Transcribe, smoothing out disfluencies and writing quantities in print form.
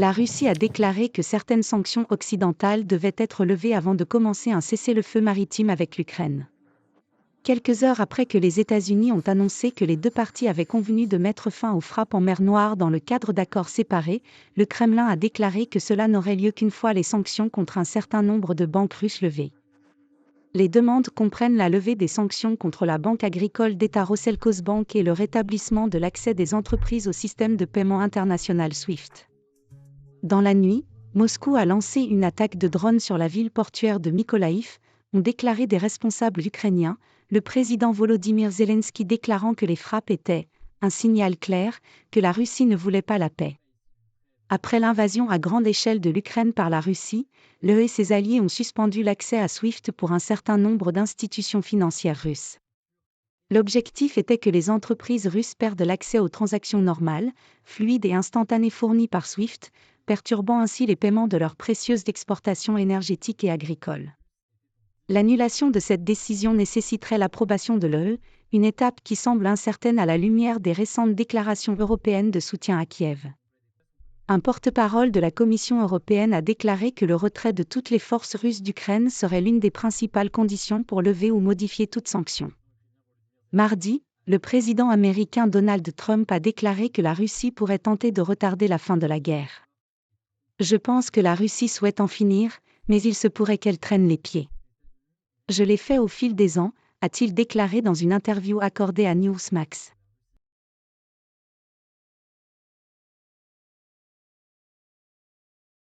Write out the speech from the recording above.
La Russie a déclaré que certaines sanctions occidentales devaient être levées avant de commencer un cessez-le-feu maritime avec l'Ukraine. Quelques heures après que les États-Unis ont annoncé que les deux parties avaient convenu de mettre fin aux frappes en mer Noire dans le cadre d'accords séparés, le Kremlin a déclaré que cela n'aurait lieu qu'une fois les sanctions contre un certain nombre de banques russes levées. Les demandes comprennent la levée des sanctions contre la Banque agricole d'État Roselkosbank et le rétablissement de l'accès des entreprises au système de paiement international SWIFT. Dans la nuit, Moscou a lancé une attaque de drones sur la ville portuaire de Mykolaïv, ont déclaré des responsables ukrainiens, le président Volodymyr Zelensky déclarant que les frappes étaient « un signal clair » que la Russie ne voulait pas la paix. Après l'invasion à grande échelle de l'Ukraine par la Russie, l'UE et ses alliés ont suspendu l'accès à SWIFT pour un certain nombre d'institutions financières russes. L'objectif était que les entreprises russes perdent l'accès aux transactions normales, fluides et instantanées fournies par SWIFT, perturbant ainsi les paiements de leurs précieuses exportations énergétiques et agricoles. L'annulation de cette décision nécessiterait l'approbation de l'UE, une étape qui semble incertaine à la lumière des récentes déclarations européennes de soutien à Kiev. Un porte-parole de la Commission européenne a déclaré que le retrait de toutes les forces russes d'Ukraine serait l'une des principales conditions pour lever ou modifier toute sanction. Mardi, le président américain Donald Trump a déclaré que la Russie pourrait tenter de retarder la fin de la guerre. Je pense que la Russie souhaite en finir, mais il se pourrait qu'elle traîne les pieds. Je l'ai fait au fil des ans, a-t-il déclaré dans une interview accordée à Newsmax.